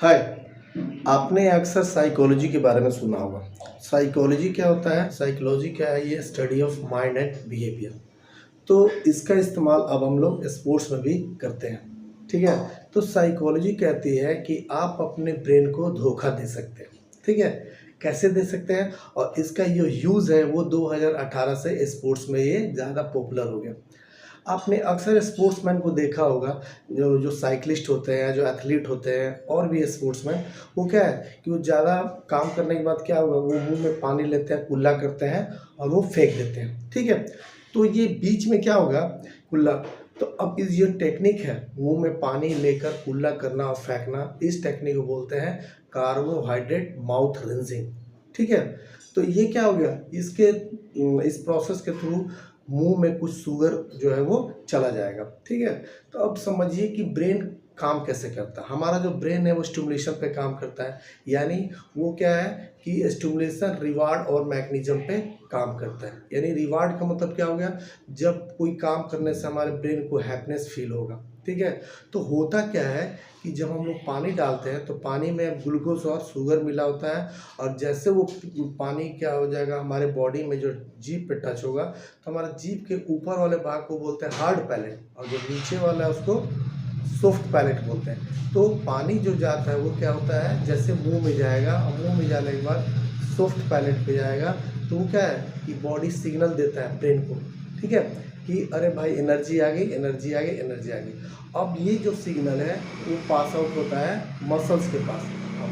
हाय। आपने अक्सर साइकोलॉजी के बारे में सुना होगा। साइकोलॉजी क्या होता है? साइकोलॉजी क्या है? ये study of mind and behaviour. तो इसका इस्तेमाल अब हम लोग स्पोर्ट्स में भी करते हैं। ठीक है। तो साइकोलॉजी कहती है कि आप अपने ब्रेन को धोखा दे सकते हैं। ठीक है। कैसे दे सकते हैं? और इसका जो यूज़ है वो 2018 से स्पोर्ट्स में ये ज़्यादा पॉपुलर हो गया। आपने अक्सर स्पोर्ट्समैन को देखा होगा, जो जो साइक्लिस्ट होते हैं, जो एथलीट होते हैं और भी स्पोर्ट्समैन, वो क्या है कि वो ज़्यादा काम करने के बाद क्या होगा, वो मुंह में पानी लेते हैं, कुल्ला करते हैं और वो फेंक देते हैं। ठीक है। तो ये बीच में क्या होगा, कुल्ला। तो अब इस ये टेक्निक है, मुंह में पानी लेकर कुल्ला करना और फेंकना, इस टेक्निक को बोलते हैं कार्बोहाइड्रेट माउथ रिंसिंग। ठीक है। तो ये क्या हो गया, इसके इस प्रोसेस के थ्रू मुंह में कुछ शुगर जो है वो चला जाएगा। ठीक है। तो अब समझिए कि ब्रेन काम कैसे करता है। हमारा जो ब्रेन है वो स्टिमुलेशन पे काम करता है, यानी वो क्या है कि स्टिमुलेशन, रिवार्ड और मैकेनिज्म पे काम करता है। यानी रिवार्ड का मतलब क्या हो गया, जब कोई काम करने से हमारे ब्रेन को हैप्पीनेस फील होगा। ठीक है। तो होता क्या है कि जब हम लोग पानी डालते हैं तो पानी में ग्लूकोज और शुगर मिला होता है, और जैसे वो पानी क्या हो जाएगा, हमारे बॉडी में जो जीभ पे टच होगा तो हमारा जीभ के ऊपर वाले भाग को बोलते हैं हार्ड पैलेट, और जो नीचे वाला है उसको सॉफ्ट पैलेट बोलते हैं। तो पानी जो जाता है वो क्या होता है, जैसे मुंह में जाएगा और मुंह में जाने के बाद सॉफ्ट पैलेट पे जाएगा, तो वो क्या है कि बॉडी सिग्नल देता है ब्रेन को। ठीक है, कि अरे भाई एनर्जी आ गई, एनर्जी आ गई, एनर्जी आ गई। अब ये जो सिग्नल है वो पास आउट होता है मसल्स के पास।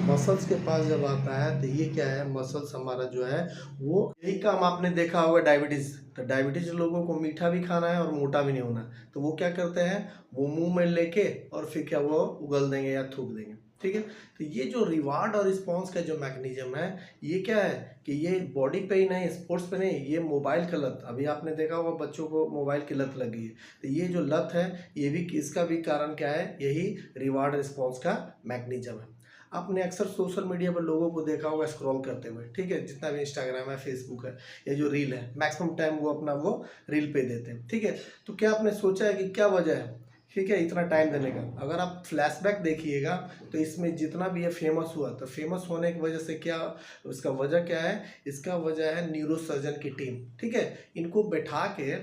मसल्स के पास जब आता है तो ये क्या है, मसल्स हमारा जो है वो, यही काम आपने देखा होगा डायबिटीज़। तो डायबिटीज़ लोगों को मीठा भी खाना है और मोटा भी नहीं होना है, तो वो क्या करते हैं, वो मुंह में लेके और फिर क्या वो उगल देंगे या थूक देंगे। ठीक है। तो ये जो रिवार्ड और रिस्पॉन्स का जो मैकेनिज्म है, ये क्या है कि ये बॉडी पे ही नहीं, स्पोर्ट्स पे नहीं, ये मोबाइल का लत, अभी आपने देखा होगा बच्चों को मोबाइल की लत लगी है। तो ये जो लत है, ये भी, इसका भी कारण क्या है, यही रिवार्ड रिस्पॉन्स का मैकेनिज्म है। आपने अक्सर सोशल मीडिया पर लोगों को देखा होगा स्क्रॉल करते हुए। ठीक है। जितना भी इंस्टाग्राम है, फेसबुक है, या जो रील है, मैक्सिमम टाइम वो अपना वो रील पे देते हैं। ठीक है। तो क्या आपने सोचा है कि क्या वजह है, ठीक है, इतना टाइम देने का? अगर आप फ्लैशबैक देखिएगा तो इसमें जितना भी ये फेमस हुआ, तो फेमस होने की वजह से क्या, उसका वजह क्या है, इसका वजह है न्यूरो सर्जन की टीम। ठीक है। इनको बैठा के,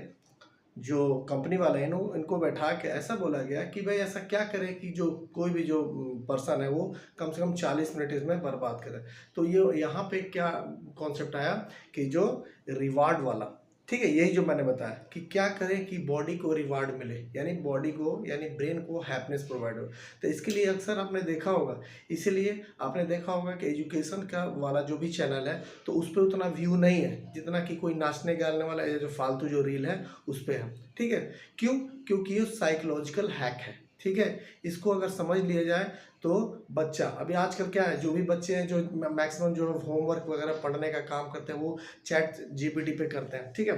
जो कंपनी वाले हैं इनको बैठा के ऐसा बोला गया कि भाई ऐसा क्या करें कि जो कोई भी जो पर्सन है वो कम से कम 40 मिनट इसमें बर्बाद करे। तो ये यहाँ पे क्या कॉन्सेप्ट आया कि जो रिवार्ड वाला, ठीक है, यही जो मैंने बताया कि क्या करें कि बॉडी को रिवार्ड मिले, यानी बॉडी को, यानी ब्रेन को हैप्पीनेस प्रोवाइड हो। तो इसके लिए अक्सर आपने देखा होगा, इसीलिए आपने देखा होगा कि एजुकेशन का वाला जो भी चैनल है तो उस पर उतना व्यू नहीं है जितना कि कोई नाचने गाने वाला या जो फालतू जो रील है उस पर है। ठीक है। क्यों? क्योंकि ये साइकोलॉजिकल हैक है। ठीक है। इसको अगर समझ लिया जाए तो बच्चा, अभी आजकल क्या है, जो भी बच्चे हैं जो मैक्सिमम जो होमवर्क वगैरह पढ़ने का काम करते हैं वो चैट जीपीटी पे करते हैं। ठीक है।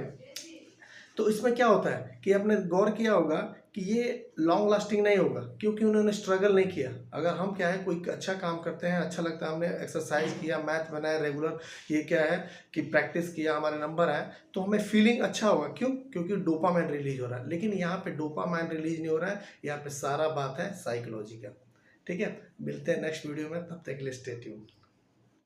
तो इसमें क्या होता है कि आपने गौर किया होगा कि ये लॉन्ग लास्टिंग नहीं होगा, क्योंकि उन्होंने स्ट्रगल नहीं किया। अगर हम क्या है, कोई अच्छा काम करते हैं, अच्छा लगता है, हमने एक्सरसाइज किया, मैथ बनाया रेगुलर, ये क्या है कि प्रैक्टिस किया, हमारे नंबर आए, तो हमें फीलिंग अच्छा होगा। क्यों? क्योंकि डोपामाइन रिलीज हो रहा है। लेकिन यहाँ पे डोपामाइन रिलीज नहीं हो रहा है, यहाँ पे सारा बात है साइकोलॉजी का। ठीक है। मिलते हैं नेक्स्ट वीडियो में, तब तक के लिए स्टे ट्यून्ड।